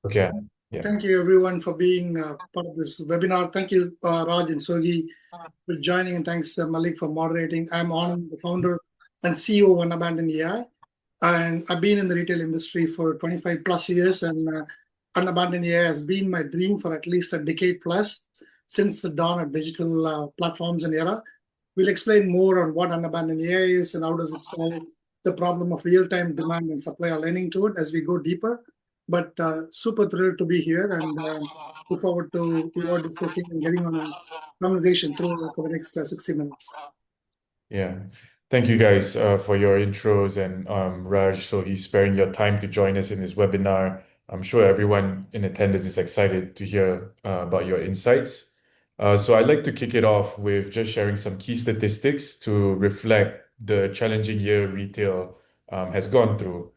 Okay. Yeah. Thank you, everyone, for being part of this webinar. Thank you, Raj and Sogi, for joining, and thanks, Malik, for moderating. I'm Anand, the founder and CEO of UnAbandon AI, and I've been in the retail industry for 25 plus years, and UnAbandon AI has been my dream for at least a decade plus since the dawn of digital platforms and era. We'll explain more on what UnAbandon AI is and how does it solve the problem of real-time demand and supply aligning to it as we go deeper. But super thrilled to be here and look forward to discussing and getting on a conversation through for the next 60 minutes. Yeah. Thank you guys for your intros and Raj. So he's sparing your time to join us in this webinar. I'm sure everyone in attendance is excited to hear about your insights. So I'd like to kick it off with just sharing some key statistics to reflect the challenging year retail has gone through.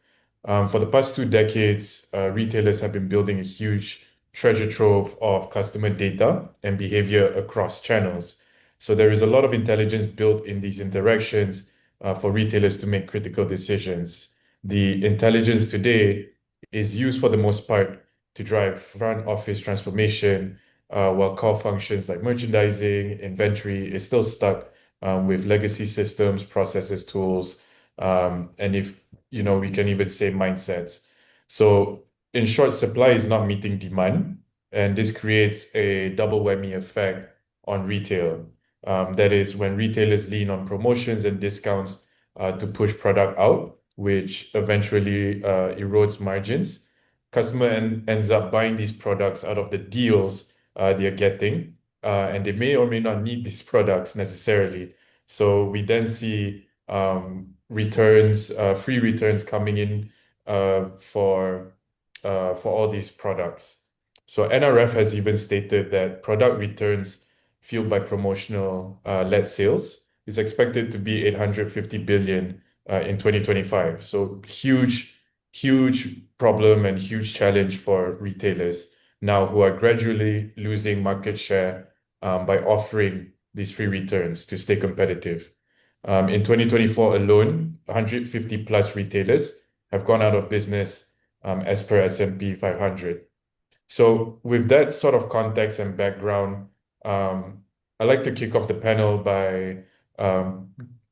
For the past 2 decades, retailers have been building a huge treasure trove of customer data and behavior across channels. So there is a lot of intelligence built in these interactions for retailers to make critical decisions. The intelligence today is used for the most part to drive front office transformation, while core functions like merchandising, inventory is still stuck with legacy systems, processes, tools, and if we can even say mindsets. So in short, supply is not meeting demand, and this creates a double whammy effect on retail. That is when retailers lean on promotions and discounts to push product out, which eventually erodes margins. Ends up buying these products out of the deals they're getting, and they may or may not need these products necessarily. So we then see free returns coming in for all these products. So NRF has even stated that product returns fueled by promotional led sales is expected to be 850 billion in 2025. So huge problem and huge challenge for retailers now who are gradually losing market share by offering these free returns to stay competitive. In 2024 alone, 150 plus retailers have gone out of business as per S&P 500. So with that sort of context and background, I'd like to kick off the panel by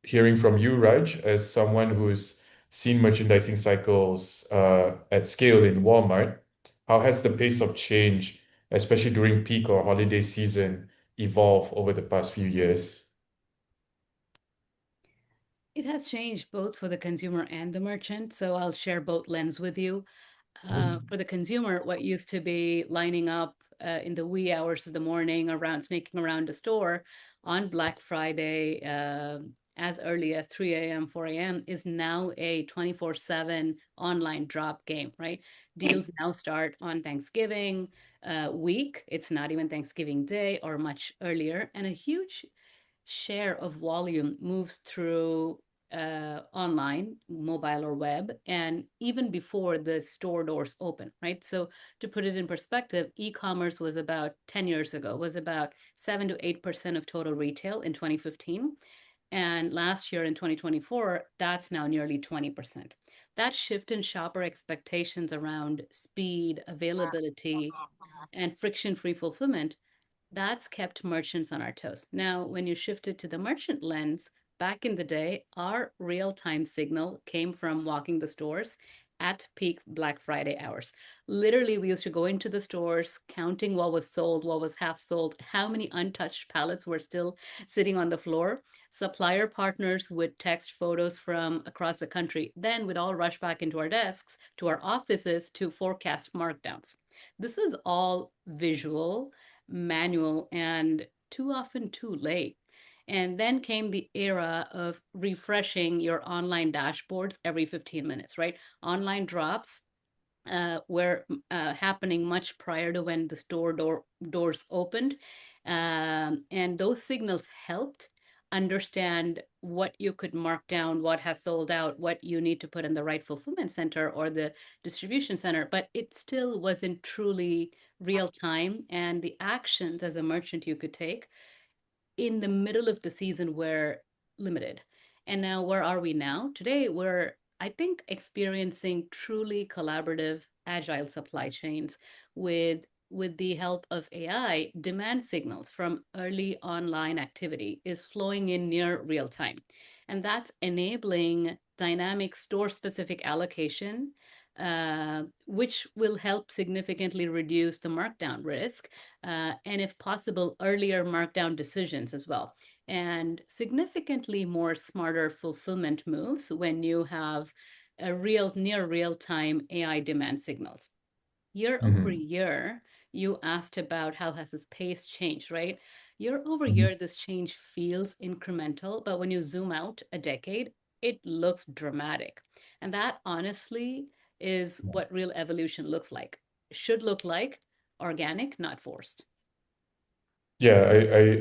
hearing from you, Raj, as someone who's seen merchandising cycles at scale in Walmart. How has the pace of change, especially during peak or holiday season, evolved over the past few years? It has changed both for the consumer and the merchant. So I'll share both lens with you. For the consumer, what used to be lining up in the wee hours of the morning around sneaking around the store on Black Friday, as early as 3 a.m., 4 a.m., is now a 24/7 online drop game, right? Deals now start on Thanksgiving week. It's not even Thanksgiving Day or much earlier. And a huge share of volume moves through online, mobile or web, and even before the store doors open, right? So to put it in perspective, e-commerce was about 10 years ago, was about 7 to 8% of total retail in 2015. And last year in 2024, that's now nearly 20%. That shift in shopper expectations around speed, availability, and friction-free fulfillment, that's kept merchants on our toes. Now, when you shift it to the merchant lens, back in the day, our real time signal came from walking the stores at peak Black Friday hours. Literally, we used to go into the stores, counting what was sold, what was half sold, how many untouched pallets were still sitting on the floor. Supplier partners would text photos from across the country. Then we'd all rush back into our desks, to our offices to forecast markdowns. This was all visual, manual, and too often too late. And then came the era of refreshing your online dashboards every 15 minutes, right? Online drops were happening much prior to when the doors opened. And those signals helped understand what you could mark down, what has sold out, what you need to put in the right fulfillment center or the distribution center, but it still wasn't truly real time. And the actions as a merchant you could take in the middle of the season were limited. And now, where are we now? Today, we're I think experiencing truly collaborative, agile supply chains with the help of AI, demand signals from early online activity is flowing in near real time. And that's enabling dynamic store specific allocation, which will help significantly reduce the markdown risk, and, if possible, earlier markdown decisions as well, and significantly more smarter fulfillment moves when you have a near real time AI demand signals. Year over Hmm. year, you asked about how has this pace changed, right? Year over Hmm. year, this change feels incremental, but when you zoom out a decade, it looks dramatic. And that honestly is what real evolution looks like. Should look like organic, not forced. Yeah,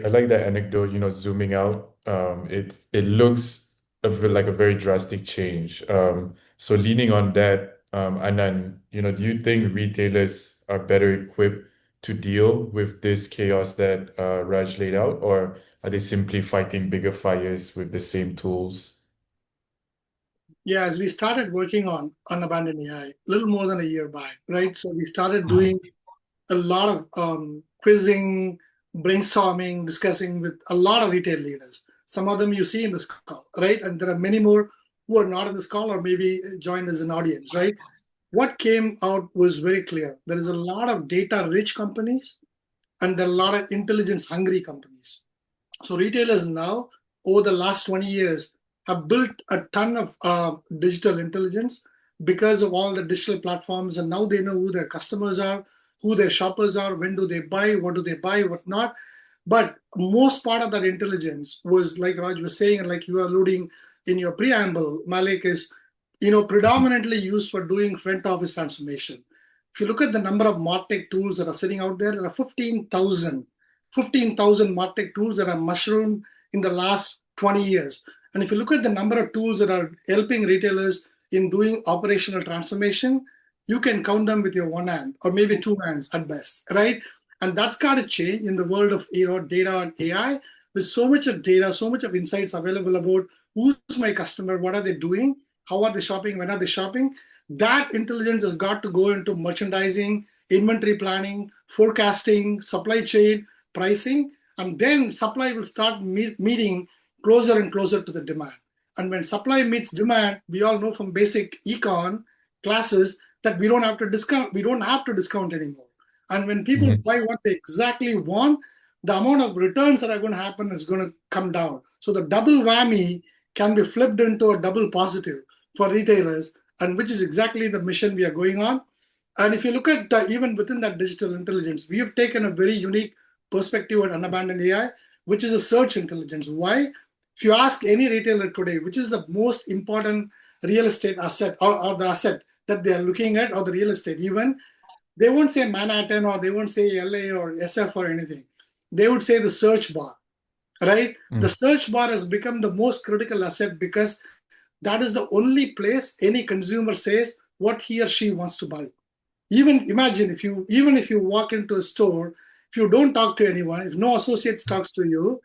I like that anecdote, zooming out. It looks like a very drastic change. So leaning on that, Anand, do you think retailers are better equipped to deal with this chaos that Raj laid out, or are they simply fighting bigger fires with the same tools? Yeah, as we started working on UnAbandon AI, a little more than a year back, right? So we started Mhm. doing a lot of quizzing, brainstorming, discussing with a lot of retail leaders. Some of them you see in this call, right? And there are many more who are not in this call or maybe joined as an audience, right? What came out was very clear. There is a lot of data rich companies and there are a lot of intelligence hungry companies. So retailers now, over the last 20 years, have built a ton of digital intelligence because of all the digital platforms, and now they know who their customers are, who their shoppers are, when do they buy, what do they buy, what not. But most part of that intelligence was, like Raj was saying, and like you were alluding in your preamble, Mallek, is predominantly used for doing front office transformation. If you look at the number of MarTech tools that are sitting out there, there are 15,000 MarTech tools that have mushroomed in the last 20 years. And if you look at the number of tools that are helping retailers in doing operational transformation, you can count them with your one hand or maybe two hands at best, right? And that's got to change in the world of data and AI. With so much of data, so much of insights available about who's my customer, what are they doing, how are they shopping, when are they shopping. That intelligence has got to go into merchandising, inventory planning, forecasting, supply chain, pricing, and then supply will start meeting closer and closer to the demand. And when supply meets demand, we all know from basic econ classes that we don't have to discount anymore. And when people Mhm. buy what they exactly want, the amount of returns that are going to happen is going to come down. So the double whammy can be flipped into a double positive for retailers, and which is exactly the mission we are going on. And if you look at even within that digital intelligence, we have taken a very unique perspective at UnAbandon AI, which is a search intelligence. Why? If you ask any retailer today, which is the most important real estate asset or the asset that they are looking at, or the real estate even, they won't say Manhattan or they won't say LA or SF or anything. They would say the search bar, right? The Mhm. search bar has become the most critical asset because that is the only place any consumer says what he or she wants to buy. Even imagine if you walk into a store, if you don't talk to anyone, if no associate talks to you,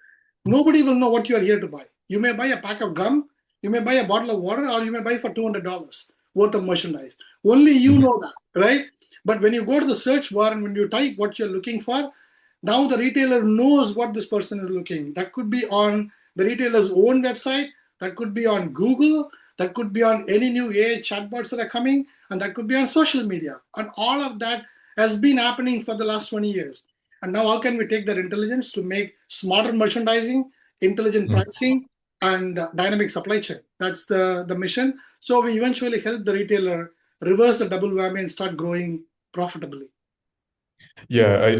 nobody will know what you are here to buy. You may buy a pack of gum, you may buy a bottle of water, or you may buy for $200 worth of merchandise. Only you Mhm. know that, right? But when you go to the search bar and when you type what you're looking for, now the retailer knows what this person is looking. That could be on the retailer's own website, that could be on Google, that could be on any new AI chatbots that are coming, and that could be on social media. And all of that has been happening for the last 20 years. And now, how can we take that intelligence to make smarter merchandising, intelligent Mhm. pricing, and dynamic supply chain? That's the mission. So we eventually help the retailer reverse the double whammy and start growing profitably. Yeah,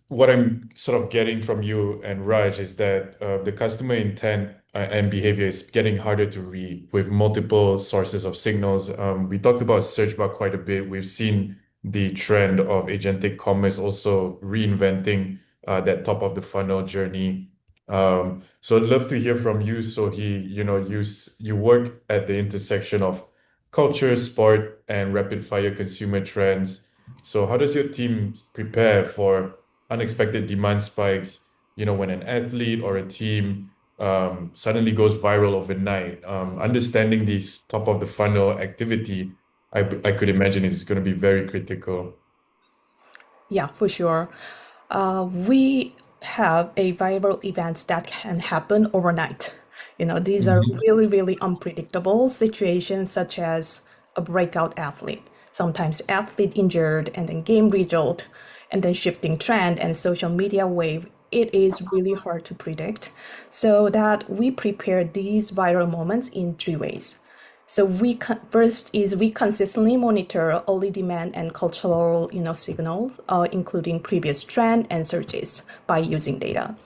what I'm sort of getting from you and Raj is that the customer intent and behavior is getting harder to read with multiple sources of signals. We talked about search bar quite a bit. We've seen the trend of agentic commerce also reinventing that top of the funnel journey. So I'd love to hear from you. So you work at the intersection of culture, sport, and rapid fire consumer trends. So how does your team prepare for unexpected demand spikes, when an athlete or a team suddenly goes viral overnight. Understanding these top of the funnel activity, I could imagine is going to be very critical. Yeah, for sure. We have a viral events that can happen overnight. These are Mhm. really, really unpredictable situations, such as a breakout athlete, sometimes athlete injured, and then game result, and then shifting trend and social media wave. It is really hard to predict. So that we prepare these viral moments in three ways. So first is we consistently monitor early demand and cultural, signals, including previous trend and searches by using data.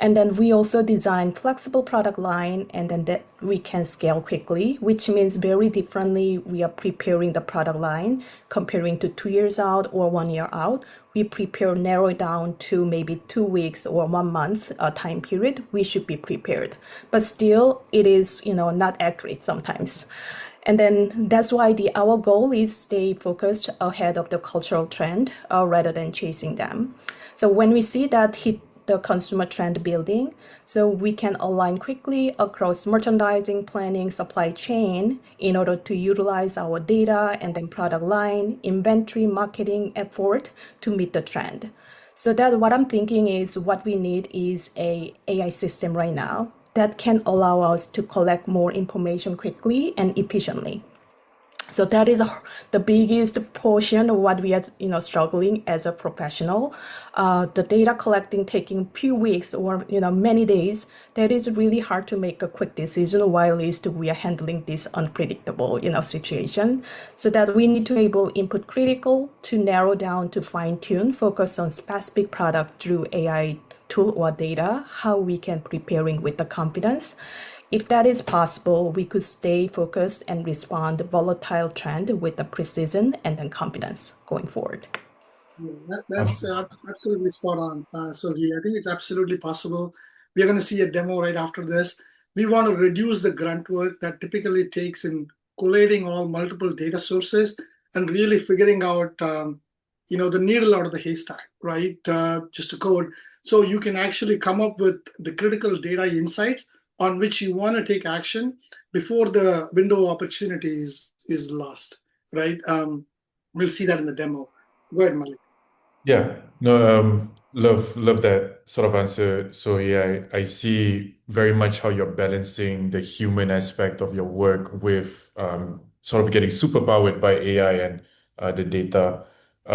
And then we also design flexible product line and then that we can scale quickly, which means very differently we are preparing the product line comparing to 2 years out or 1 year out. We prepare narrow it down to maybe 2 weeks or 1 month time period. We should be prepared, but still it is not accurate sometimes. And then that's why our goal is stay focused ahead of the cultural trend rather than chasing them. So when we see that hit the consumer trend building, so we can align quickly across merchandising, planning, supply chain in order to utilize our data and then product line, inventory, marketing effort to meet the trend. So that what I'm thinking is what we need is a AI system right now that can allow us to collect more information quickly and efficiently. So that is the biggest portion of what we are, struggling as a professional. The data collecting taking few weeks or many days. That is really hard to make a quick decision while at least we are handling this unpredictable, situation. So that we need to able input critical to narrow down to fine tune, focus on specific product through AI tool or data, how we can preparing with the confidence. If that is possible, we could stay focused and respond to volatile trend with the precision and then confidence going forward. Yeah, that's absolutely spot on, Sogi. I think it's absolutely possible. We are going to see a demo right after this. We want to reduce the grunt work that typically takes in collating all multiple data sources and really figuring out, the needle out of the haystack, right? Just to code. So you can actually come up with the critical data insights on which you want to take action before the window of opportunity is lost, right? We'll see that in the demo. Go ahead, Malik. Yeah, no, love that sort of answer. So yeah, I see very much how you're balancing the human aspect of your work with sort of getting superpowered by AI and the data.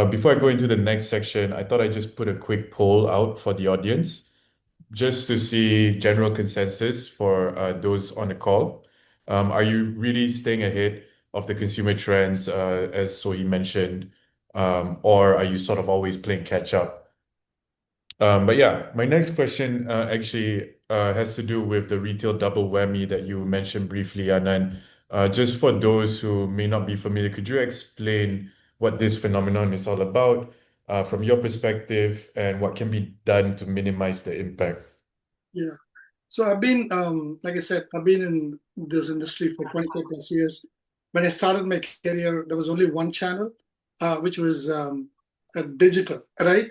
Before I go into the next section, I thought I'd just put a quick poll out for the audience just to see general consensus for those on the call. Are you really staying ahead of the consumer trends, as Sohi mentioned, or are you sort of always playing catch up? But yeah, my next question actually has to do with the retail double whammy that you mentioned briefly, Anand. Just for those who may not be familiar, could you explain what this phenomenon is all about from your perspective and what can be done to minimize the impact? Yeah. So I've been, like I said, I've been in this industry for 25 plus years. When I started my career, there was only one channel, which was digital, right?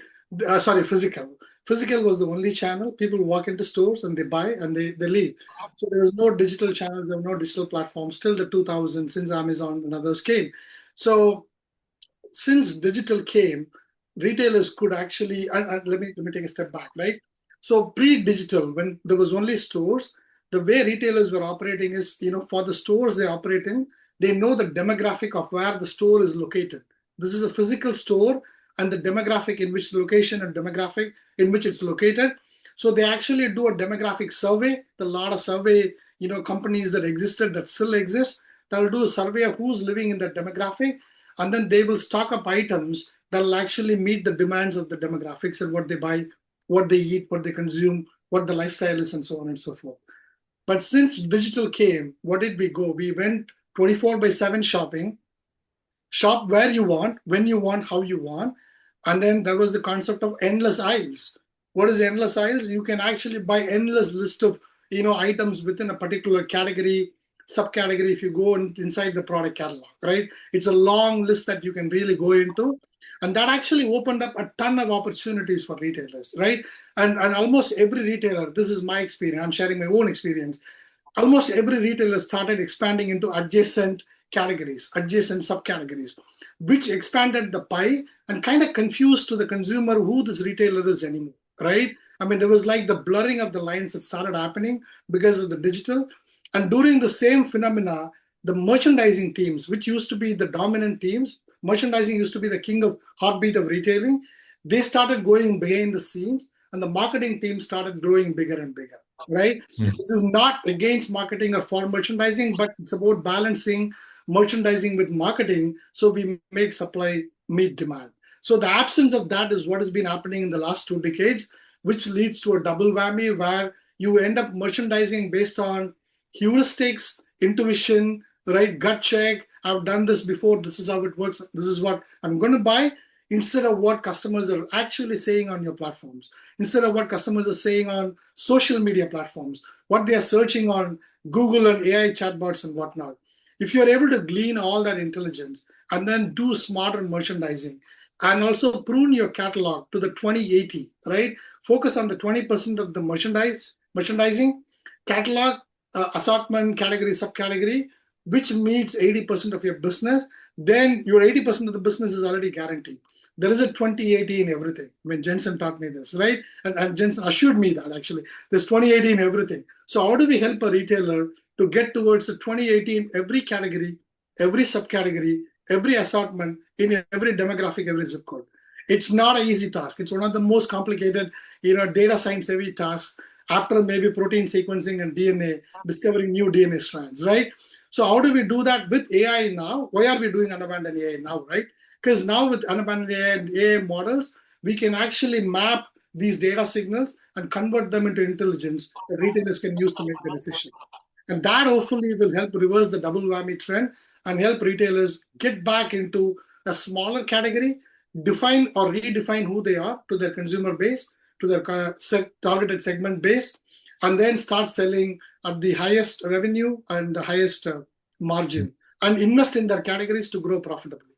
Sorry, physical. Physical was the only channel. People walk into stores and they buy and they leave. So there was no digital channels, there were no digital platforms till the 2000s, since Amazon and others came. So since digital came, retailers could actually, and let me take a step back, right? So pre-digital, when there was only stores, the way retailers were operating is, for the stores they operate in, they know the demographic of where the store is located. This is a physical store and the demographic in which location and demographic in which it's located. So they actually do a demographic survey. The lot of survey, companies that existed that still exist, they'll do a survey of who's living in that demographic, and then they will stock up items that will actually meet the demands of the demographics and what they buy, what they eat, what they consume, what the lifestyle is, and so on and so forth. But since digital came, what did we go? We went 24/7 shopping, shop where you want, when you want, how you want. And then there was the concept of endless aisles. What is endless aisles? You can actually buy endless list of items within a particular category, subcategory if you go inside the product catalog, right? It's a long list that you can really go into. And that actually opened up a ton of opportunities for retailers, right? And almost every retailer, this is my experience, I'm sharing my own experience, almost every retailer started expanding into adjacent categories, adjacent subcategories, which expanded the pie and kind of confused to the consumer who this retailer is anymore, right? I mean, there was like the blurring of the lines that started happening because of the digital. And during the same phenomena, the merchandising teams, which used to be the dominant teams, merchandising used to be the king of heartbeat of retailing, they started going behind the scenes, and the marketing team started growing bigger and bigger, right? This is not against marketing or for merchandising, but it's about balancing merchandising with marketing so we make supply meet demand. So the absence of that is what has been happening in the last 2 decades, which leads to a double whammy where you end up merchandising based on heuristics, intuition, right? Gut check. I've done this before. This is how it works. This is what I'm going to buy, instead of what customers are actually saying on your platforms, instead of what customers are saying on social media platforms, what they are searching on Google and AI chatbots and whatnot. If you're able to glean all that intelligence and then do smarter merchandising and also prune your catalog to the 2080, right? Focus on the 20% of the merchandising, catalog, assortment, category, subcategory, which meets 80% of your business, then your 80% of the business is already guaranteed. There is a 2080 in everything. I mean, Jensen taught me this, right? And Jensen assured me that actually there's 2080 in everything. So how do we help a retailer to get towards the 2080 in every category, every subcategory, every assortment, in every demographic, every zip code? It's not an easy task. It's one of the most complicated, data science heavy tasks after maybe protein sequencing and DNA, discovering new DNA strands, right? So how do we do that with AI now? Why are we doing UnAbandon AI now, right? Because now with UnAbandon AI and AI models, we can actually map these data signals and convert them into intelligence that retailers can use to make the decision. And that hopefully will help reverse the double whammy trend and help retailers get back into a smaller category, define or redefine who they are to their consumer base, to their targeted segment base, and then start selling at the highest revenue and the highest margin, and invest in their categories to grow profitably.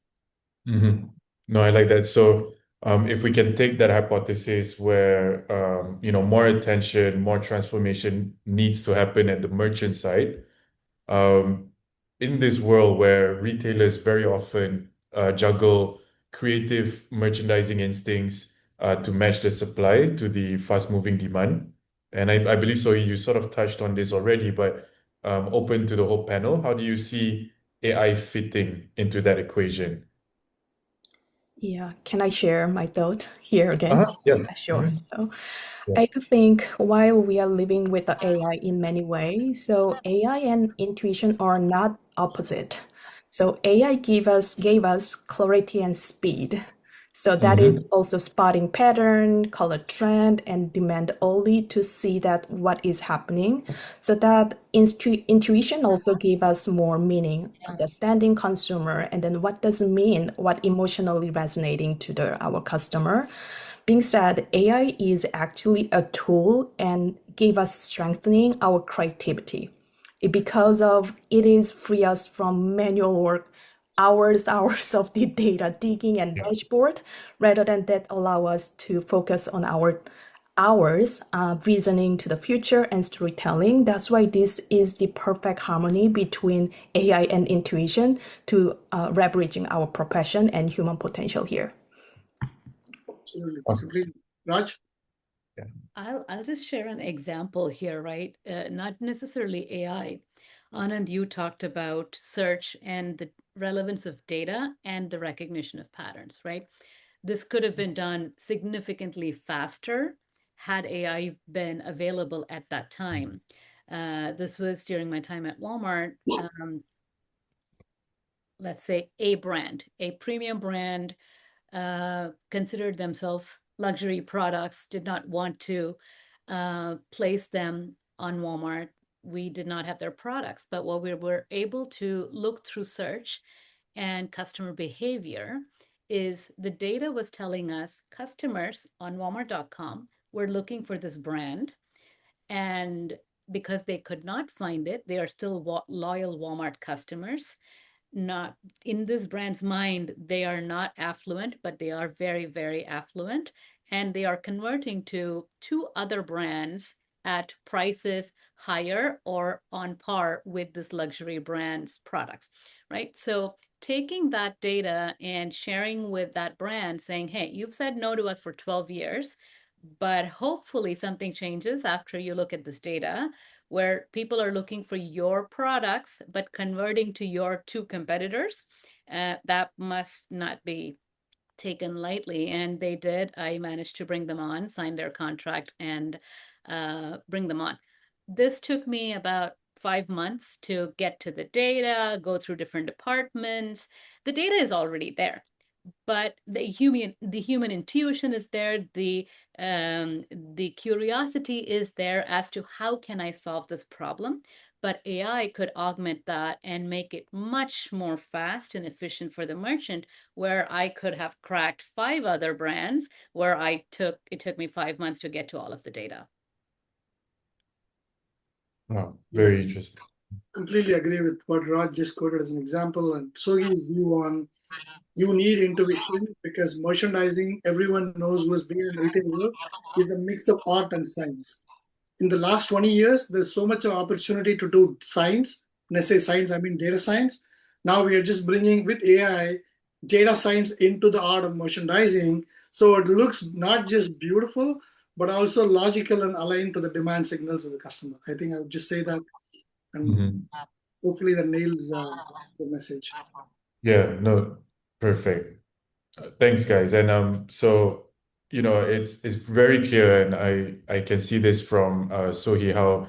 Mm-hmm. No, I like that. So, if we can take that hypothesis where, more attention, more transformation needs to happen at the merchant side, um, in this world where retailers very often juggle creative merchandising instincts to match the supply to the fast-moving demand. And I believe so. You sort of touched on this already, but open to the whole panel, how do you see AI fitting into that equation? Yeah, can I share my thought here again? Uh-huh. Yeah. Sure. So Yeah. I do think while we are living with the AI in many ways, so AI and intuition are not opposite. So AI gave us clarity and speed. So that is Mm-hmm. also spotting pattern, color trend, and demand only to see that what is happening. So that intuition also give us more meaning, understanding consumer, and then what does it mean, what emotionally resonating to our customer. Being said, AI is actually a tool and give us strengthening our creativity. Because of it is free us from manual work, hours of the data digging and Yeah. dashboard, rather than that allow us to focus on our hours visioning to the future and storytelling. That's why this is the perfect harmony between AI and intuition to leveraging our profession and human potential here. Absolutely. Awesome. Completely. Raj? Yeah. I'll just share an example here, right? Not necessarily AI. Anand, you talked about search and the relevance of data and the recognition of patterns, right? This could have been done significantly faster had AI been available at that time. This was during my time at Walmart. Let's say a brand, a premium brand, considered themselves luxury products, did not want to place them on Walmart. We did not have their products, but what we were able to look through search and customer behavior is the data was telling us customers on Walmart.com were looking for this brand. And because they could not find it, they are still loyal Walmart customers. not in this brand's mind, they are not affluent, but they are very, very affluent. And they are converting to two other brands at prices higher or on par with this luxury brand's products, right? So taking that data and sharing with that brand saying, hey, you've said no to us for 12 years, but hopefully something changes after you look at this data where people are looking for your products but converting to your two competitors. That must not be taken lightly. And they did. I managed to bring them on, sign their contract, and bring them on. This took me about 5 months to get to the data, go through different departments. The data is already there, but the human intuition is there, the curiosity is there as to how can I solve this problem. But AI could augment that and make it much more fast and efficient for the merchant, where I could have cracked 5 other brands where it took me 5 months to get to all of the data. Wow, Yeah, very interesting. completely agree with what Raj just quoted as an example. And Sogi's view on you need intuition because merchandising, everyone knows who has been in the retail world, is a mix of art and science. In the last 20 years, there's so much opportunity to do science. When I say science, I mean data science. Now we are just bringing with AI data science into the art of merchandising. So it looks not just beautiful, but also logical and aligned to the demand signals of the customer. I think I would just say that, and Mhm. hopefully that nails the message. Yeah, no, perfect. Thanks, guys. And so it's very clear, and I can see this from Sohi how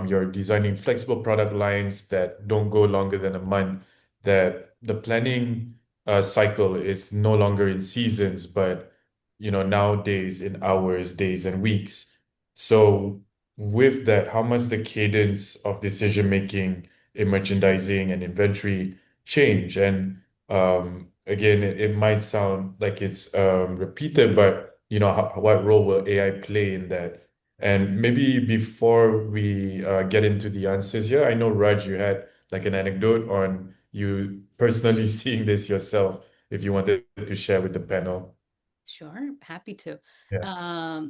you're designing flexible product lines that don't go longer than a month. That the planning cycle is no longer in seasons, but nowadays in hours, days, and weeks. So with that, how must the cadence of decision making in merchandising and inventory change? And again, it might sound like it's repeated, but what role will AI play in that? And maybe before we get into the answers here, I know Raj, you had like an anecdote on you personally seeing this yourself, if you wanted to share with the panel. Sure, happy to. Yeah.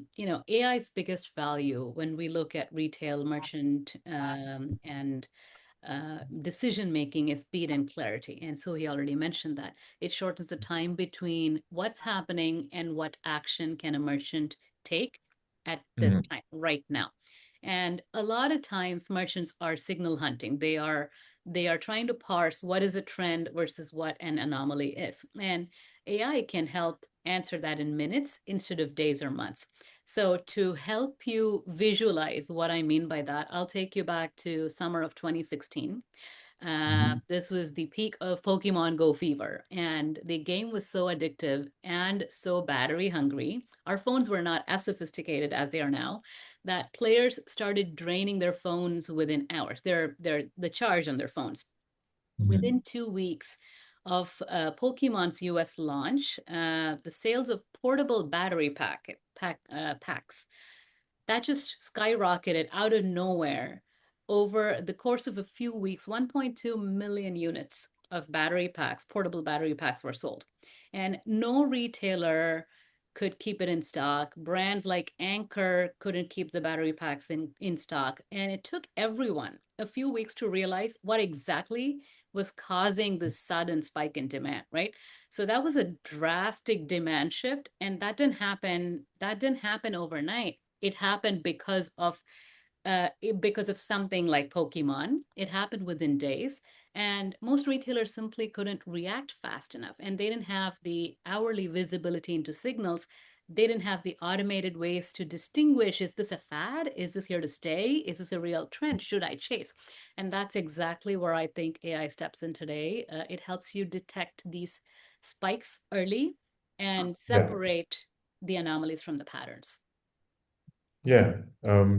AI's biggest value when we look at retail, merchant, and decision making is speed and clarity. And so he already mentioned that it shortens the time between what's happening and what action can a merchant take at this Mhm. time, right now. And a lot of times merchants are signal hunting. They are trying to parse what is a trend versus what an anomaly is. And AI can help answer that in minutes instead of days or months. So to help you visualize what I mean by that, I'll take you back to summer of 2016. Mhm. This was the peak of Pokemon Go fever, and the game was so addictive and so battery hungry. Our phones were not as sophisticated as they are now, that players started draining their phones within hours. Their the charge on their phones. Mhm. Within 2 weeks of Pokemon's US launch, the sales of portable battery packs that just skyrocketed out of nowhere. Over the course of a few weeks, 1.2 million units of battery packs, portable battery packs, were sold. And no retailer could keep it in stock. Brands like Anchor couldn't keep the battery packs in stock. And it took everyone a few weeks to realize what exactly was causing this sudden spike in demand, right? So that was a drastic demand shift. And that didn't happen overnight. It happened because of something like Pokemon. It happened within days, and most retailers simply couldn't react fast enough, and they didn't have the hourly visibility into signals. They didn't have the automated ways to distinguish, is this a fad? Is this here to stay? Is this a real trend? Should I chase? And that's exactly where I think AI steps in today. It helps you detect these spikes early and Yeah. separate the anomalies from the patterns. Yeah.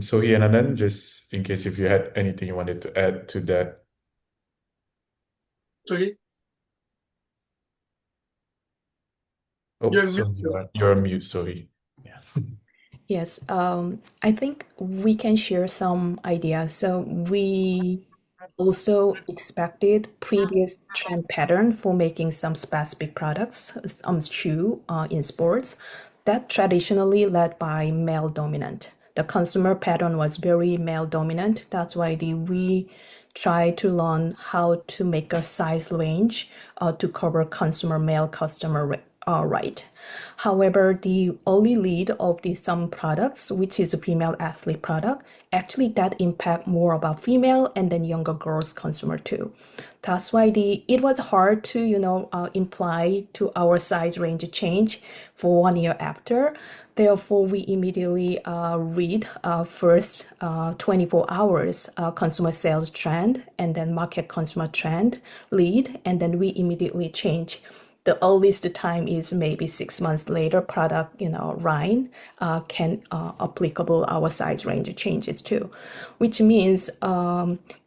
So he and Anand, just in case if you had anything you wanted to add to that. So Oh, you're so mute. you're on mute, sorry. Yeah. Yes, I think we can share some ideas. So we also expected previous trend pattern for making some specific products, shoe in sports, that traditionally led by male dominant. The consumer pattern was very male dominant. That's why we try to learn how to make a size range to cover consumer male customer right. However, the early lead of the some products, which is a female athlete product, actually that impact more about female and then younger girls consumer too. That's why it was hard to imply to our size range change for 1 year after. Therefore, we immediately read first 24 hours consumer sales trend and then market consumer trend lead, and then we immediately change. The earliest time is maybe 6 months later product line can applicable our size range changes too, which means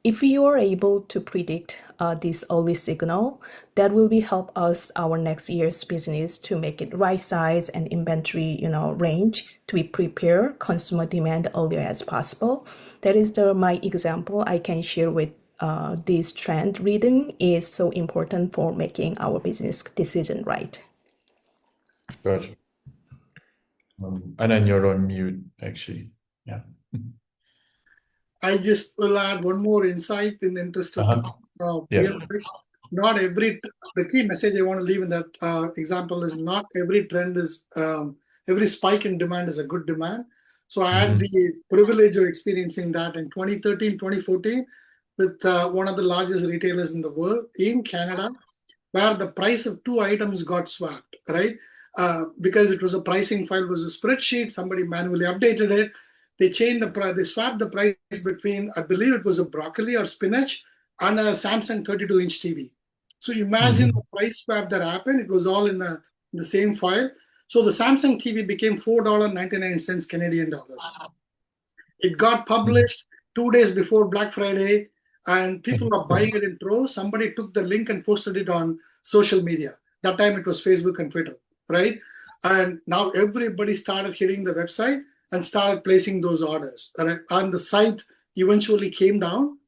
if you are able to predict this early signal, that will be help us our next year's business to make it right size and inventory range to be prepare consumer demand earlier as possible. That is my example I can share with this trend reading is so important for making our business decision right. Gotcha. Anand, you're on mute, actually. Yeah. I just will add one more insight in the interest of real quick. Not the key message I want to leave in that example is not every trend is, every spike in demand is a good demand. So I had the privilege of experiencing that in 2013, 2014 with one of the largest retailers in the world in Canada, where the price of two items got swapped, right? Because it was a pricing file, was a spreadsheet, somebody manually updated it. They changed the price, they swapped the price between, I believe it was a broccoli or spinach and a Samsung 32-inch TV. So imagine the price swap that happened. It was all in the same file. So the Samsung TV became $4.99 Canadian dollars. It got published 2 days before Black Friday, and people are buying it in droves. Somebody took the link and posted it on social media. That time it was Facebook and Twitter, right? And now everybody started hitting the website and started placing those orders. And the site eventually came down.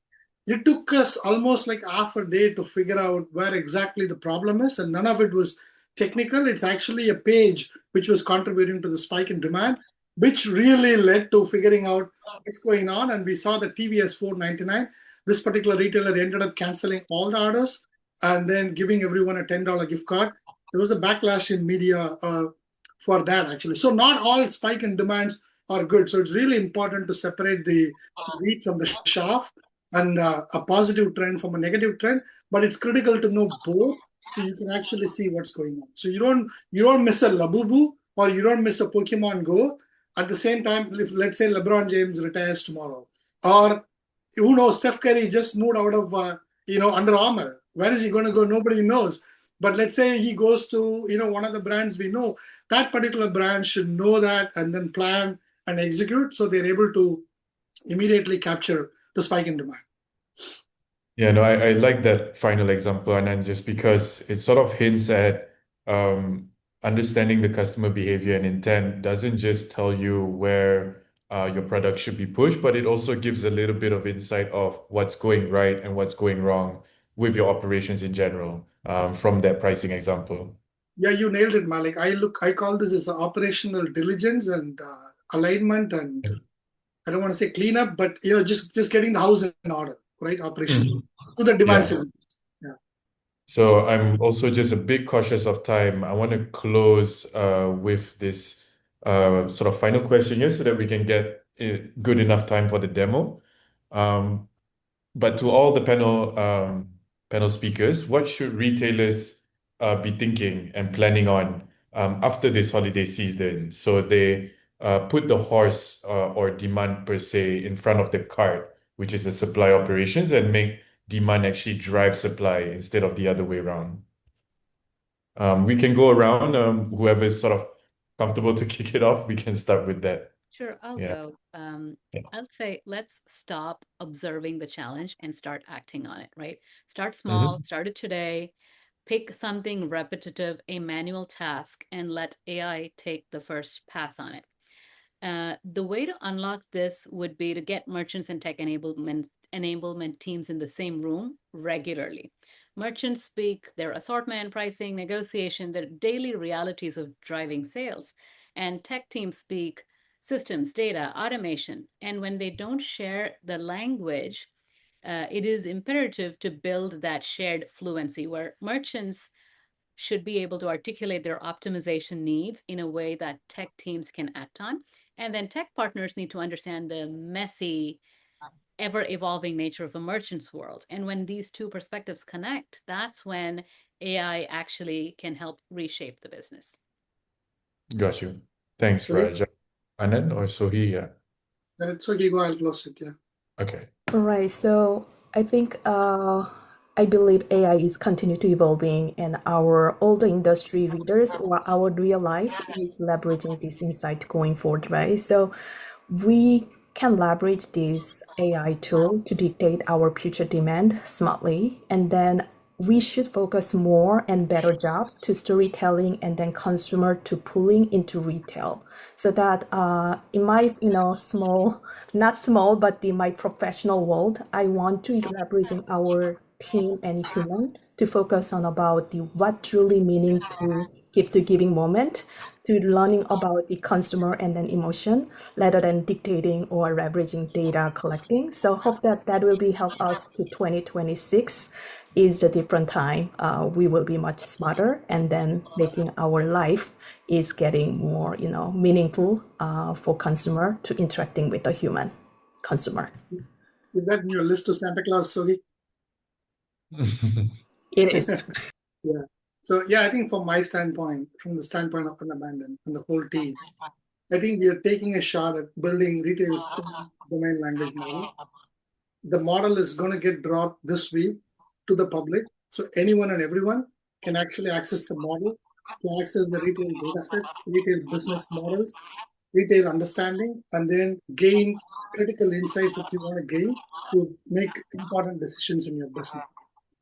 It took us almost like half a day to figure out where exactly the problem is, and none of it was technical. It's actually a page which was contributing to the spike in demand, which really led to figuring out what's going on. And we saw the TVS $4.99. This particular retailer ended up canceling all the orders and then giving everyone a $10 gift card. There was a backlash in media for that, actually. So not all spike in demands are good. So it's really important to separate the wheat from the chaff and a positive trend from a negative trend. But it's critical to know both so you can actually see what's going on. So you don't miss a Labubu or you don't miss a Pokemon Go. At the same time, if let's say LeBron James retires tomorrow, or who knows, Steph Curry just moved out of Under Armour. Where is he going to go? Nobody knows. But let's say he goes to one of the brands we know. That particular brand should know that and then plan and execute so they're able to immediately capture the spike in demand. Yeah, no, I like that final example, and then just because it sort of hints at understanding the customer behavior and intent doesn't just tell you where your product should be pushed, but it also gives a little bit of insight of what's going right and what's going wrong with your operations in general from that pricing example. Yeah, you nailed it, Mallek. I call this as operational diligence and alignment, and I don't want to say cleanup, but just getting the house in order, right? Operationally to the demand signals. Yeah. So I'm also just a bit cautious of time. I want to close with this sort of final question here so that we can get good enough time for the demo. But to all the panel speakers, what should retailers be thinking and planning on after this holiday season? So they put the horse or demand per se in front of the cart, which is the supply operations, and make demand actually drive supply instead of the other way around. We can go around. Whoever is sort of comfortable to kick it off, we can start with that. Sure, I'll go. I'll say let's stop observing the challenge and start acting on it, right? Start small, start it today, pick something repetitive, a manual task, and let AI take the first pass on it. The way to unlock this would be to get merchants and tech enablement enablement teams in the same room regularly. Merchants speak their assortment, pricing, negotiation, the daily realities of driving sales. And tech teams speak systems, data, automation. And when they don't share the language, it is imperative to build that shared fluency where merchants should be able to articulate their optimization needs in a way that tech teams can act on. And then tech partners need to understand the messy, ever evolving nature of a merchant's world. And when these two perspectives connect, that's when AI actually can help reshape the business. Got you. Thanks, Raj. Anand or Sohi? Yeah. Sohi, go, I'll close it. Yeah. Okay. Right. So I think I believe AI is continue to evolving, and our older industry leaders or our real life is leveraging this insight going forward, right? So we can leverage this AI tool to dictate our future demand smartly, and then we should focus more and better job to storytelling and then consumer to pulling into retail, so that in my small, not small, but in my professional world, I want to leveraging our team and human to focus on about the what truly meaning to give to giving moment, to learning about the consumer and then emotion rather than dictating or leveraging data collecting. So hope that that will be help us to 2026 is a different time. We will be much smarter, and then making our life is getting more meaningful for consumer to interacting with the human consumer. Is that in your list of Santa Claus, Sohi? It is. Yeah. So yeah, I think from my standpoint, from the standpoint of UnAbandon and the whole team, I think we are taking a shot at building retail's domain language model. The model is going to get dropped this week to the public, so anyone and everyone can actually access the model to access the retail data set, retail business models, retail understanding, and then gain critical insights that you want to gain to make important decisions in your business.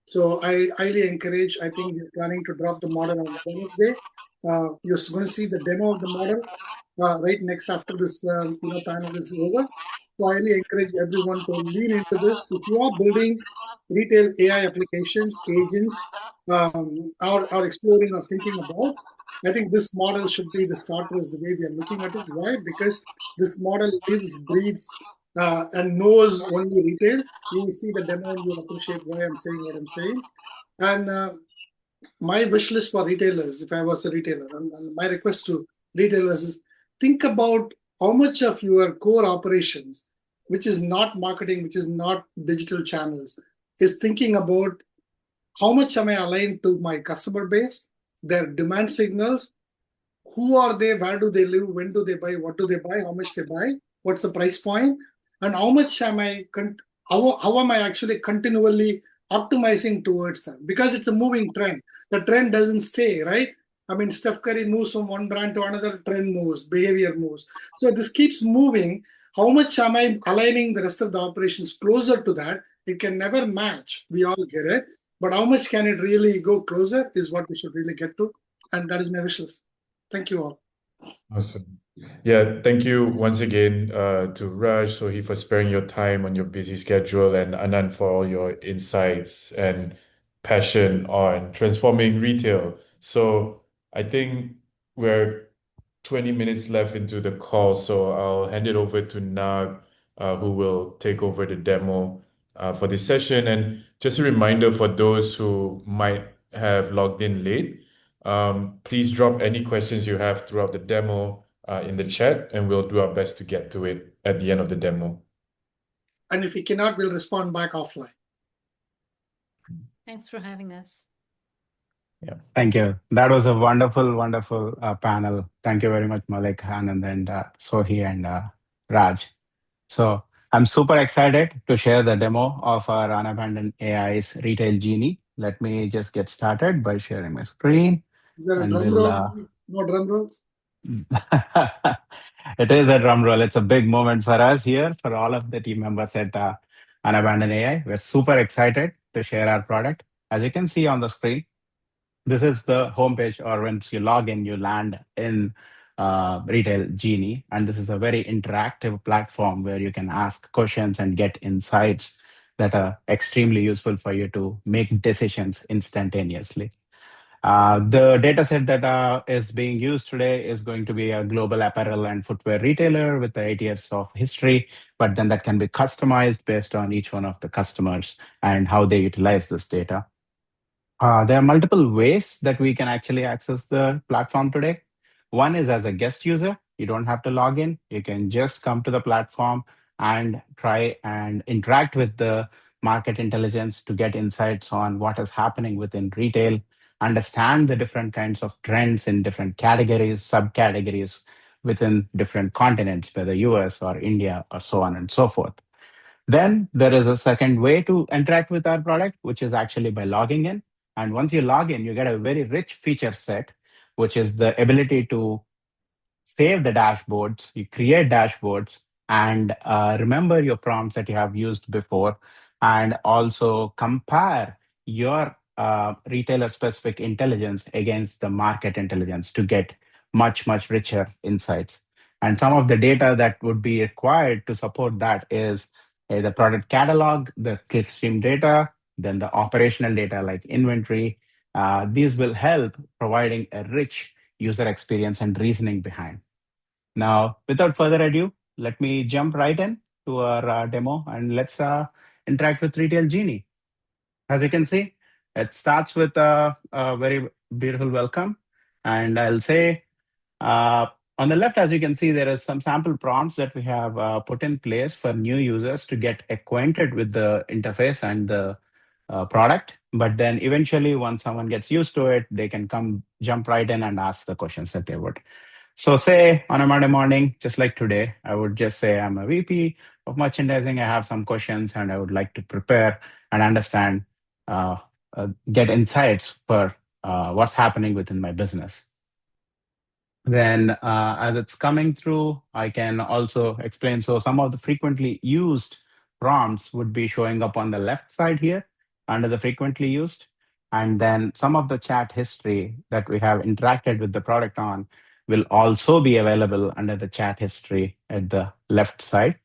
So I highly encourage, I think we're planning to drop the model on Wednesday. You're going to see the demo of the model right next after this panel is over. So I highly encourage everyone to lean into this. If you are building retail AI applications, agents, are exploring or thinking about, I think this model should be the starter is the way we are looking at it. Why? Because this model lives, breathes, and knows only retail. You will see the demo and you'll appreciate why I'm saying what I'm saying. And my wish list for retailers, if I was a retailer, and my request to retailers is think about how much of your core operations, which is not marketing, which is not digital channels, is thinking about how much am I aligned to my customer base, their demand signals, who are they, where do they live, when do they buy, what do they buy, how much they buy, what's the price point, and how much am I, how am I actually continually optimizing towards that? Because it's a moving trend. The trend doesn't stay, right? I mean, Steph Curry moves from one brand to another, trend moves, behavior moves. So this keeps moving. How much am I aligning the rest of the operations closer to that? It can never match. We all get it. But how much can it really go closer is what we should really get to. And that is my wish list. Thank you all. Awesome. Yeah, thank you once again to Raj, Sohi, for sparing your time on your busy schedule, and Anand for all your insights and passion on transforming retail. So I think we're 20 minutes left into the call, so I'll hand it over to Nag, who will take over the demo for this session. And just a reminder for those who might have logged in late, please drop any questions you have throughout the demo in the chat, and we'll do our best to get to it at the end of the demo. And if we cannot, we'll respond back offline. Thanks for having us. Yeah, thank you. That was a wonderful, wonderful panel. Thank you very much, Mallek, Anand, and Sohi and Raj. So I'm super excited to share the demo of our UnAbandon AI's Retail Genie. Let me just get started by sharing my screen. Is there a drum roll? No drum rolls? It is a drum roll. It's a big moment for us here, for all of the team members at UnAbandon AI. We're super excited to share our product. As you can see on the screen, this is the homepage, or once you log in, you land in Retail Genie. And this is a very interactive platform where you can ask questions and get insights that are extremely useful for you to make decisions instantaneously. The data set that is being used today is going to be a global apparel and footwear retailer with 8 years of history, but then that can be customized based on each one of the customers and how they utilize this data. There are multiple ways that we can actually access the platform today. One is as a guest user. You don't have to log in. You can just come to the platform and try and interact with the market intelligence to get insights on what is happening within retail, understand the different kinds of trends in different categories, subcategories within different continents, whether US or India or so on and so forth. Then there is a second way to interact with our product, which is actually by logging in. And once you log in, you get a very rich feature set, which is the ability to save the dashboards, you create dashboards, and remember your prompts that you have used before, and also compare your retailer specific intelligence against the market intelligence to get much, much richer insights. And some of the data that would be required to support that is the product catalog, the clickstream data, then the operational data like inventory. These will help providing a rich user experience and reasoning behind. Now, without further ado, let me jump right in to our demo and let's interact with Retail Genie. As you can see, it starts with a very beautiful welcome. And I'll say on the left, as you can see, there is some sample prompts that we have put in place for new users to get acquainted with the interface and the product. But then eventually, once someone gets used to it, they can come jump right in and ask the questions that they would. So say on a Monday morning, just like today, I would just say I'm a VP of merchandising. I have some questions and I would like to prepare and understand, get insights for what's happening within my business. Then as it's coming through, I can also explain. So some of the frequently used prompts would be showing up on the left side here under the frequently used. And then some of the chat history that we have interacted with the product on will also be available under the chat history at the left side.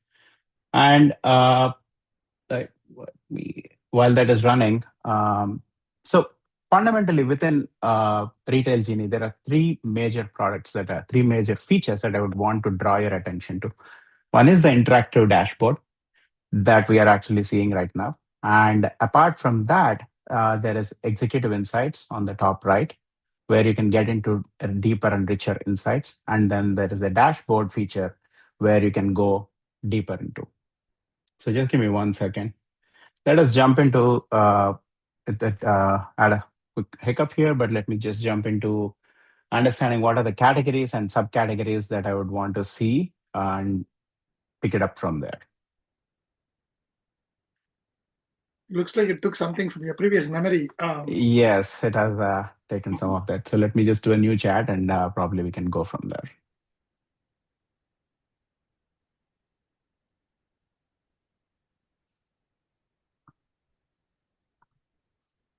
And while that is running, so fundamentally within Retail Genie, there are three major features that I would want to draw your attention to. One is the interactive dashboard that we are actually seeing right now. And apart from that, there is executive insights on the top right, where you can get into deeper and richer insights. And then there is a dashboard feature where you can go deeper into. So just give me 1 second. Let us jump into add a quick hiccup here, but let me just jump into understanding what are the categories and subcategories that I would want to see and pick it up from there. Looks like it took something from your previous memory. Yes, it has taken some of that. So let me just do a new chat and probably we can go from there.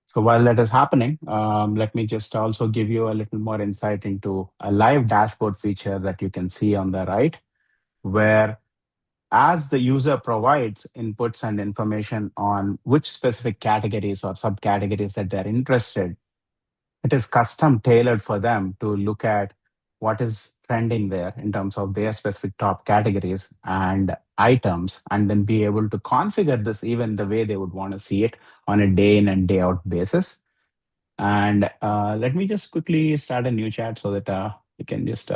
So while that is happening, let me just also give you a little more insight into a live dashboard feature that you can see on the right, where as the user provides inputs and information on which specific categories or subcategories that they're interested, it is custom tailored for them to look at what is trending there in terms of their specific top categories and items, and then be able to configure this even the way they would want to see it on a day in and day out basis. And let me just quickly start a new chat so that we can just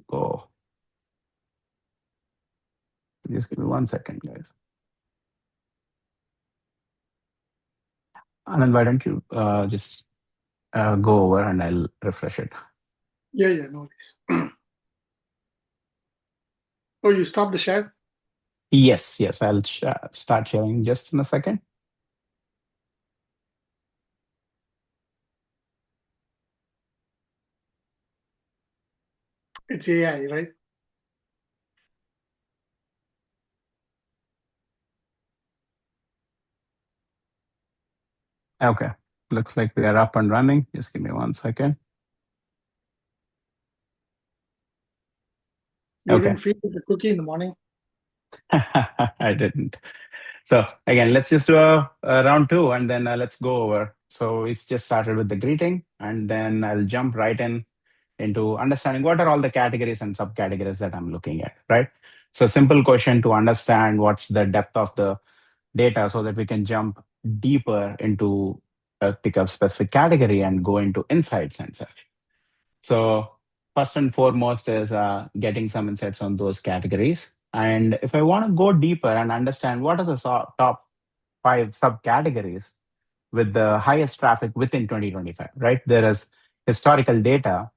go. Just give me 1 second, guys. Anand, why don't you just go over and I'll refresh it. Yeah, no worries. Oh, you stopped the share? Yes, I'll start sharing just in a second. It's AI, right? Okay, looks like we are up and running. Just give me 1 second. You didn't feed the cookie in the morning? I didn't. So again, let's just do a round two and then let's go over. So we just started with the greeting and then I'll jump right into understanding what are all the categories and subcategories that I'm looking at, right? So simple question to understand what's the depth of the data so that we can jump deeper into pick up specific category and go into insights and such. So first and foremost is getting some insights on those categories. And if I want to go deeper and understand what are the top five subcategories with the highest traffic within 2025, right? There is historical data.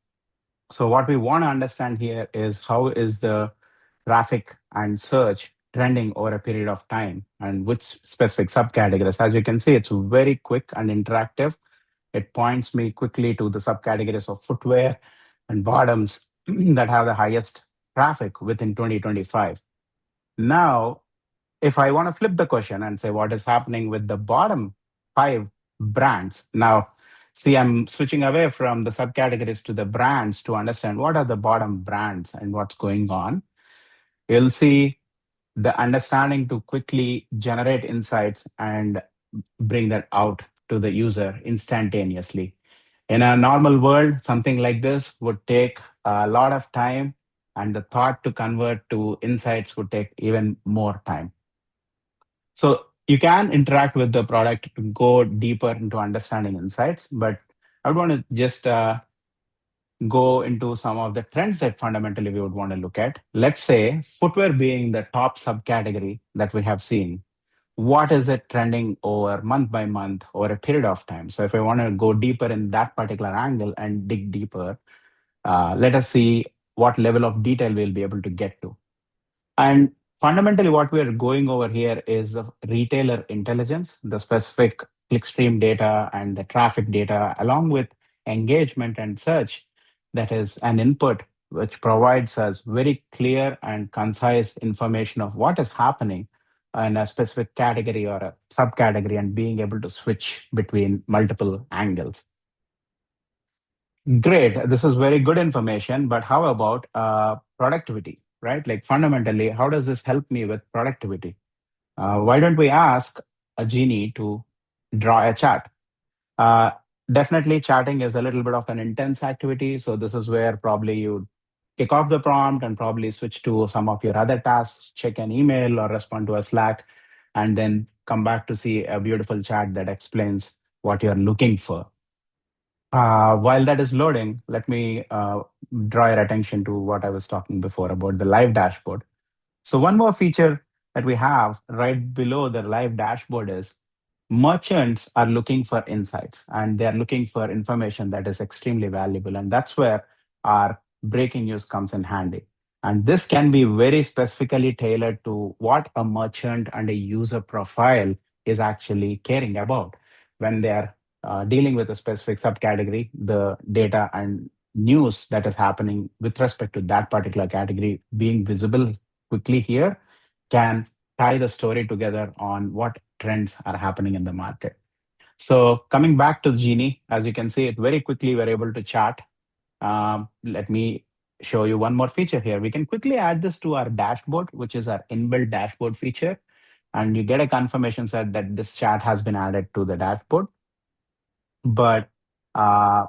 So what we want to understand here is how is the traffic and search trending over a period of time and which specific subcategories. As you can see, it's very quick and interactive. It points me quickly to the subcategories of footwear and bottoms that have the highest traffic within 2025. Now, if I want to flip the question and say what is happening with the bottom five brands, now see, I'm switching away from the subcategories to the brands to understand what are the bottom brands and what's going on. You'll see the understanding to quickly generate insights and bring that out to the user instantaneously. In a normal world, something like this would take a lot of time, and the thought to convert to insights would take even more time. So you can interact with the product to go deeper into understanding insights, but I would want to just go into some of the trends that fundamentally we would want to look at. Let's say footwear being the top subcategory that we have seen. What is it trending over month by month or a period of time? So if I want to go deeper in that particular angle and dig deeper, let us see what level of detail we'll be able to get to. And fundamentally, what we're going over here is the retailer intelligence, the specific clickstream data and the traffic data, along with engagement and search. That is an input which provides us very clear and concise information of what is happening in a specific category or a subcategory and being able to switch between multiple angles. Great. This is very good information, but how about productivity, right? Like fundamentally, how does this help me with productivity? Why don't we ask a Genie to draw a chart? Uh, Definitely, chatting is a little bit of an intense activity. So this is where probably you kick off the prompt and probably switch to some of your other tasks, check an email or respond to a Slack, and then come back to see a beautiful chat that explains what you're looking for. While that is loading, let me draw your attention to what I was talking before about the live dashboard. So one more feature that we have right below the live dashboard is merchants are looking for insights and they're looking for information that is extremely valuable. And that's where our breaking news comes in handy. And this can be very specifically tailored to what a merchant and a user profile is actually caring about when they're dealing with a specific subcategory, the data and news that is happening with respect to that particular category being visible quickly here can tie the story together on what trends are happening in the market. So coming back to Genie, as you can see, it very quickly we're able to chat. Let me show you one more feature here. We can quickly add this to our dashboard, which is our inbuilt dashboard feature. And you get a confirmation set that this chat has been added to the dashboard. But I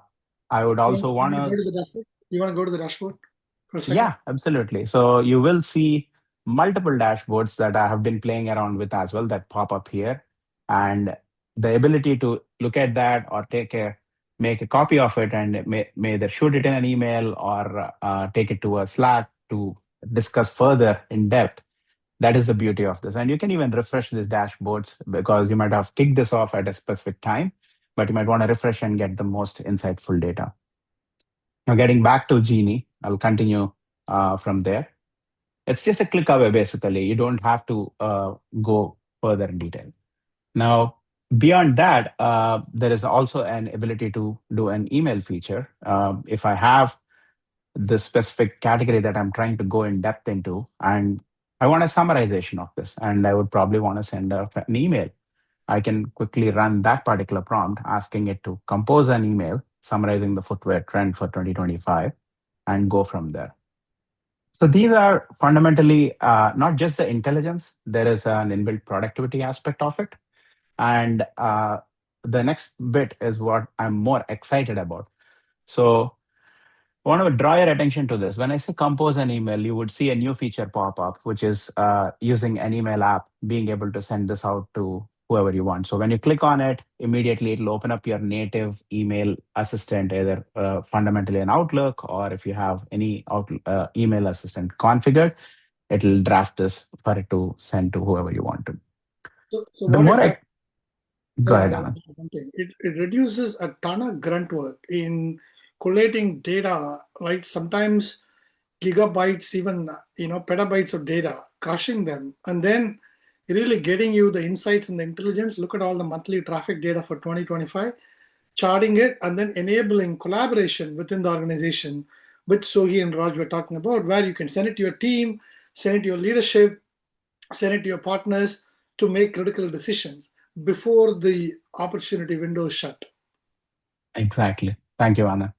would also want to go to the dashboard. You want to go to the dashboard for a second? Yeah, absolutely. So you will see multiple dashboards that I have been playing around with as well that pop up here. And the ability to look at that or make a copy of it and may either shoot it in an email or take it to a Slack to discuss further in depth. That is the beauty of this. And you can even refresh these dashboards because you might have kicked this off at a specific time, but you might want to refresh and get the most insightful data. Now, getting back to Genie, I'll continue from there. It's just a click away, basically. You don't have to go further in detail. Now, beyond that, there is also an ability to do an email feature. If I have the specific category that I'm trying to go in depth into, and I want a summarization of this, and I would probably want to send an email. I can quickly run that particular prompt, asking it to compose an email summarizing the footwear trend for 2025 and go from there. So these are fundamentally not just the intelligence, there is an inbuilt productivity aspect of it. And the next bit is what I'm more excited about. So I want to draw your attention to this. When I say compose an email, you would see a new feature pop up, which is using an email app, being able to send this out to whoever you want. So when you click on it, immediately it'll open up your native email assistant, either fundamentally an Outlook, or if you have any email assistant configured, it'll draft this for it to send to whoever you want to. So The what more it does, I go ahead, Anand. it reduces a ton of grunt work in collating data, like sometimes gigabytes, even petabytes of data, crushing them, and then really getting you the insights and the intelligence. Look at all the monthly traffic data for 2025, charting it, and then enabling collaboration within the organization, which Sogi and Raj were talking about, where you can send it to your team, send it to your leadership, send it to your partners to make critical decisions before the opportunity window is shut. Exactly. Thank you, Anand.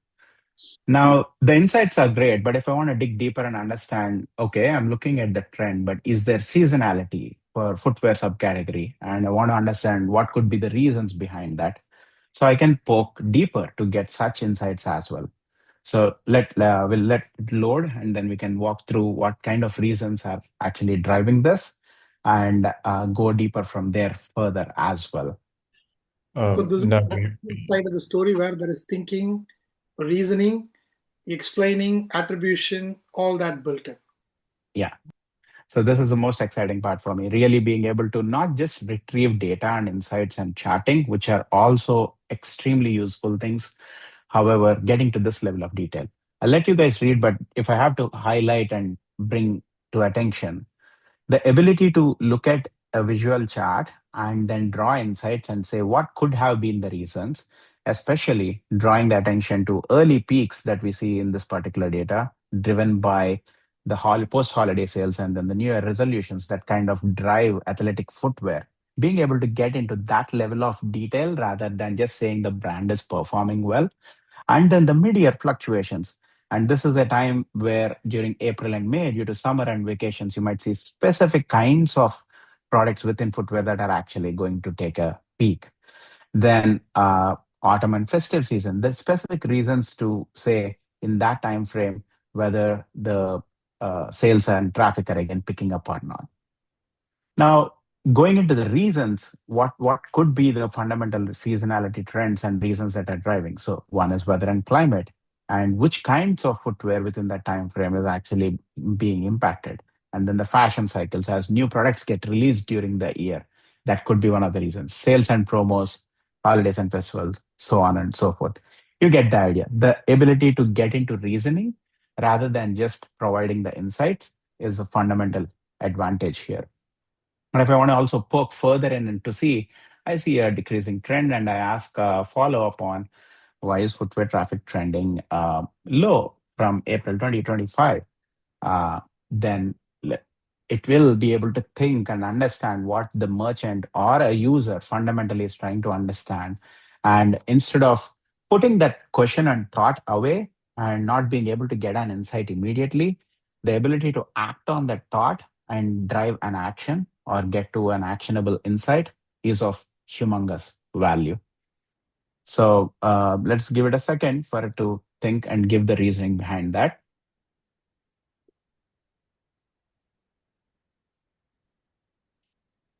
Now, the insights are great, but if I want to dig deeper and understand, okay, I'm looking at the trend, but is there seasonality for footwear subcategory? And I want to understand what could be the reasons behind that. So I can poke deeper to get such insights as well. So we'll let it load, and then we can walk through what kind of reasons are actually driving this, and go deeper from there further as well. So this is Now, the side of the story where there is thinking, reasoning, explaining, attribution, all that built in. Yeah. So this is the most exciting part for me, really being able to not just retrieve data and insights and chatting, which are also extremely useful things. However, getting to this level of detail. I'll let you guys read, but if I have to highlight and bring to attention, the ability to look at a visual chart and then draw insights and say what could have been the reasons, especially drawing the attention to early peaks that we see in this particular data, driven by the post-holiday sales and then the New Year resolutions that kind of drive athletic footwear. Being able to get into that level of detail rather than just saying the brand is performing well, and then the mid-year fluctuations. And this is a time where during April and May, due to summer and vacations, you might see specific kinds of products within footwear that are actually going to take a peak. Then autumn and festive season, there's specific reasons to say in that time frame whether the sales and traffic are again picking up or not. Now, going into the reasons, what could be the fundamental seasonality trends and reasons that are driving? So one is weather and climate, and which kinds of footwear within that time frame is actually being impacted. And then the fashion cycles as new products get released during the year. That could be one of the reasons. Sales and promos, holidays and festivals, so on and so forth. You get the idea. The ability to get into reasoning rather than just providing the insights is the fundamental advantage here. And if I want to also poke further in and to see, I see a decreasing trend, and I ask follow up on why is footwear traffic trending low from April 2025. Then it will be able to think and understand what the merchant or a user fundamentally is trying to understand. And instead of putting that question and thought away and not being able to get an insight immediately, the ability to act on that thought and drive an action or get to an actionable insight is of humongous value. So let's give it a second for it to think and give the reasoning behind that.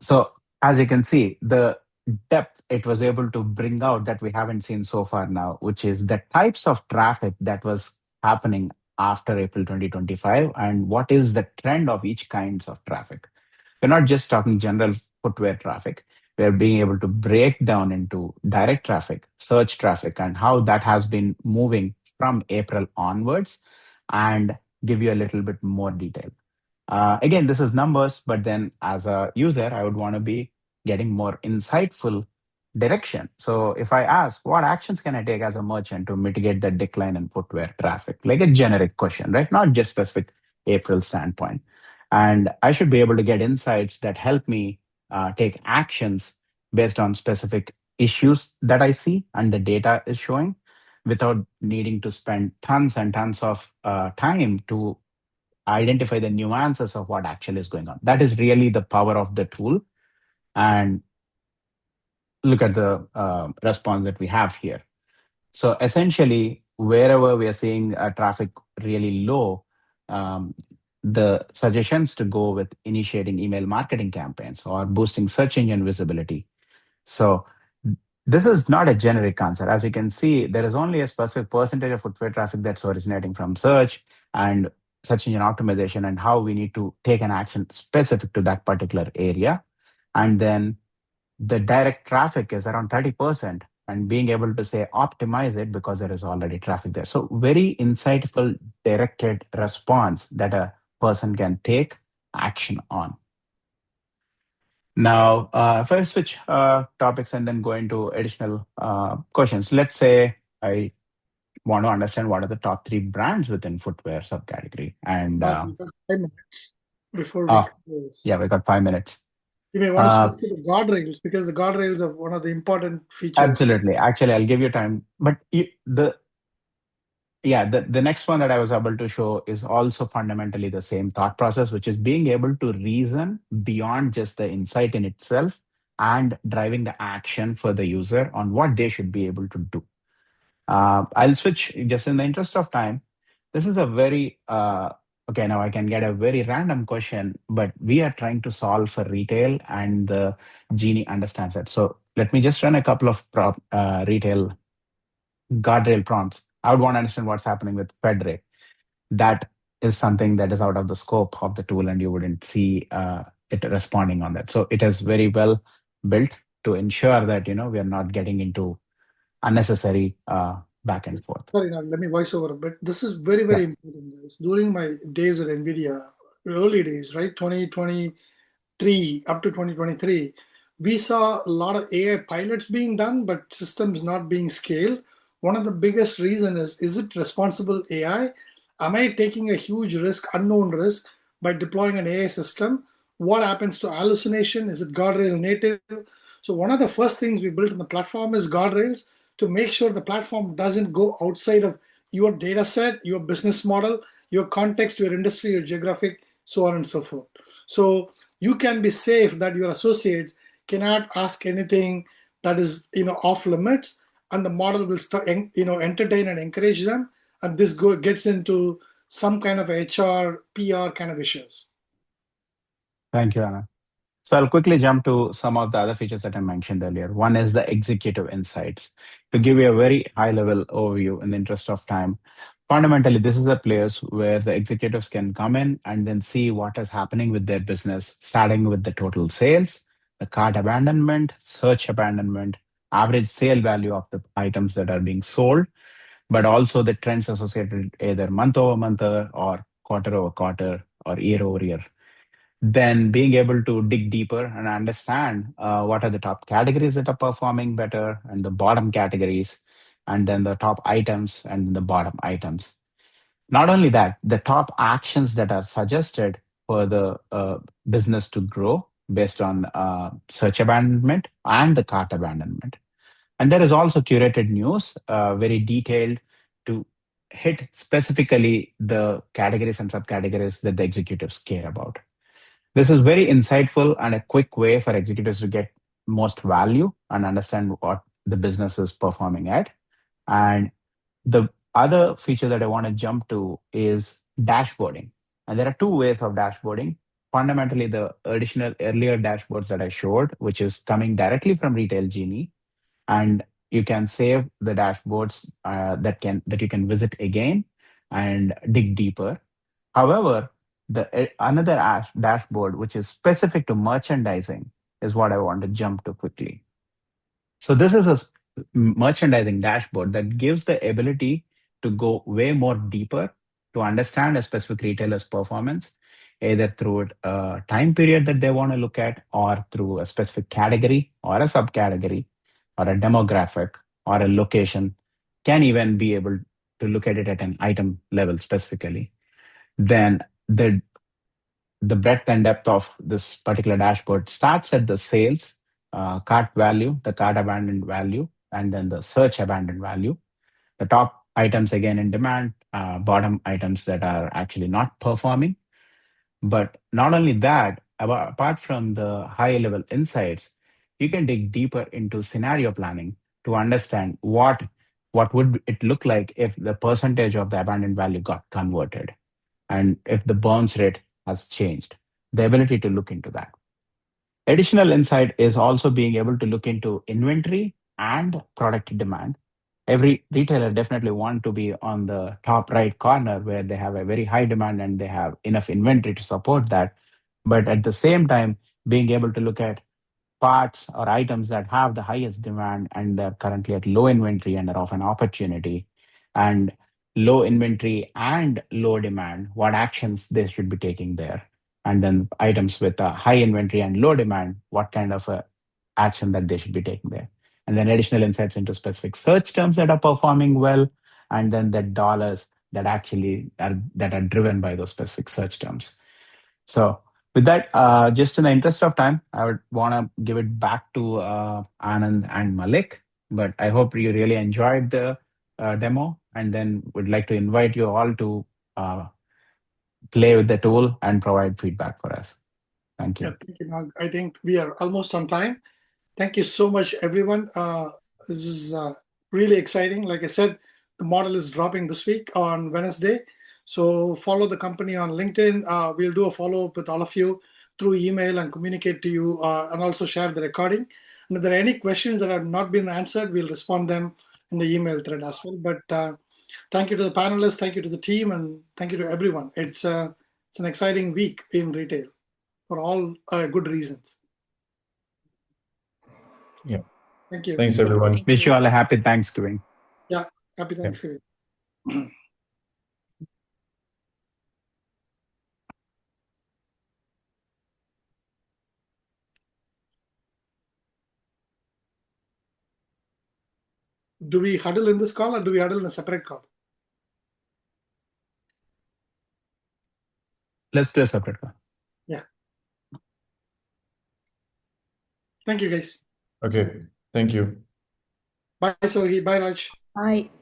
So as you can see, the depth it was able to bring out that we haven't seen so far now, which is the types of traffic that was happening after April 2025 and what is the trend of each kinds of traffic. We're not just talking general footwear traffic. We're being able to break down into direct traffic, search traffic, and how that has been moving from April onwards and give you a little bit more detail. Again, this is numbers, but then as a user, I would want to be getting more insightful direction. So if I ask, what actions can I take as a merchant to mitigate the decline in footwear traffic? Like a generic question, right? Not just specific April standpoint. And I should be able to get insights that help me take actions based on specific issues that I see and the data is showing without needing to spend tons and tons of time to identify the nuances of what actually is going on. That is really the power of the tool. And look at the response that we have here. So essentially, wherever we are seeing traffic really low, um, the suggestions to go with initiating email marketing campaigns or boosting search engine visibility. So this is not a generic answer. As you can see, there is only a specific percentage of footwear traffic that's originating from search and search engine optimization, and how we need to take an action specific to that particular area. And then the direct traffic is around 30%, and being able to say optimize it because there is already traffic there. So very insightful directed response that a person can take action on. Now, if I switch topics and then go into additional questions, let's say I want to understand what are the top 3 brands within footwear subcategory. And We got 5 minutes before we oh, close. yeah, we got 5 minutes. You may want to switch to the guardrails, because the guardrails are one of the important features. Absolutely. Actually, I'll give you time. But the next one that I was able to show is also fundamentally the same thought process, which is being able to reason beyond just the insight in itself and driving the action for the user on what they should be able to do. I'll switch just in the interest of time. This is a very, okay, now I can get a very random question, but we are trying to solve for retail, and the Genie understands that. So let me just run a couple of retail guardrail prompts. I would want to understand what's happening with Fed rate. That is something that is out of the scope of the tool, and you wouldn't see it responding on that. So it is very well built to ensure that we are not getting into unnecessary back and forth. Sorry, now let me voice over a bit. This is very, very important, guys. During my days at NVIDIA, early days, right, 2023 up to 2023, we saw a lot of AI pilots being done, but systems not being scaled. One of the biggest reasons is it responsible AI? Am I taking a huge risk, unknown risk, by deploying an AI system? What happens to hallucination? Is it guardrail native? So one of the first things we built in the platform is guardrails, to make sure the platform doesn't go outside of your data set, your business model, your context, your industry, your geographic, so on and so forth. So you can be safe that your associates cannot ask anything that is off limits, and the model will start entertain and encourage them, and this gets into some kind of HR, PR kind of issues. Thank you, Anna. So I'll quickly jump to some of the other features that I mentioned earlier. One is the executive insights. To give you a very high-level overview in the interest of time, fundamentally, this is a place where the executives can come in and then see what is happening with their business, starting with the total sales, the cart abandonment, search abandonment, average sale value of the items that are being sold, but also the trends associated either month over month or quarter over quarter or year over year. Then being able to dig deeper and understand what are the top categories that are performing better and the bottom categories, and then the top items and the bottom items. Not only that, the top actions that are suggested for the business to grow based on search abandonment and the cart abandonment. And there is also curated news, very detailed, to hit specifically the categories and subcategories that the executives care about. This is very insightful and a quick way for executives to get most value and understand what the business is performing at. And the other feature that I want to jump to is dashboarding. And there are 2 ways of dashboarding. Fundamentally, the additional earlier dashboards that I showed, which is coming directly from Retail Genie, and you can save the dashboards that you can visit again and dig deeper. However, another dashboard which is specific to merchandising is what I want to jump to quickly. So this is a merchandising dashboard that gives the ability to go way more deeper to understand a specific retailer's performance, either through a time period that they want to look at, or through a specific category or a subcategory or a demographic or a location, can even be able to look at it at an item level specifically. Then the breadth and depth of this particular dashboard starts at the sales, cart value, the cart abandoned value, and then the search abandoned value. The top items again in demand, bottom items that are actually not performing. But not only that, apart from the high level insights, you can dig deeper into scenario planning to understand what would it look like if the percentage of the abandoned value got converted and if the bounce rate has changed. The ability to look into that. Additional insight is also being able to look into inventory and product demand. Every retailer definitely want to be on the top right corner where they have a very high demand and they have enough inventory to support that. But at the same time, being able to look at parts or items that have the highest demand and they're currently at low inventory and are of an opportunity, and low inventory and low demand, what actions they should be taking there. And then items with a high inventory and low demand, what kind of action that they should be taking there. And then additional insights into specific search terms that are performing well, and then the dollars that actually are driven by those specific search terms. So with that, just in the interest of time, I would want to give it back to Anand and Mallek. But I hope you really enjoyed the demo, and then would like to invite you all to play with the tool and provide feedback for us. Thank you. Yeah, thank you, Nag. I think we are almost on time. Thank you so much, everyone. This is really exciting. Like I said, the model is dropping this week on Wednesday. So follow the company on LinkedIn. We'll do a follow-up with all of you through email and communicate to you and also share the recording. And if there are any questions that have not been answered, we'll respond them in the email thread as well. But thank you to the panelists, thank you to the team, and thank you to everyone. It's an exciting week in retail for all good reasons. Yeah. Thank you. Thanks, everyone. Thank Wish you all a happy Thanksgiving. Yeah, happy Thanksgiving. Do we huddle in this call or do we huddle in a separate call? Let's do a separate one. Yeah. Thank you, guys. Okay. Thank you. Bye, Sohi. Bye, Raj. Bye.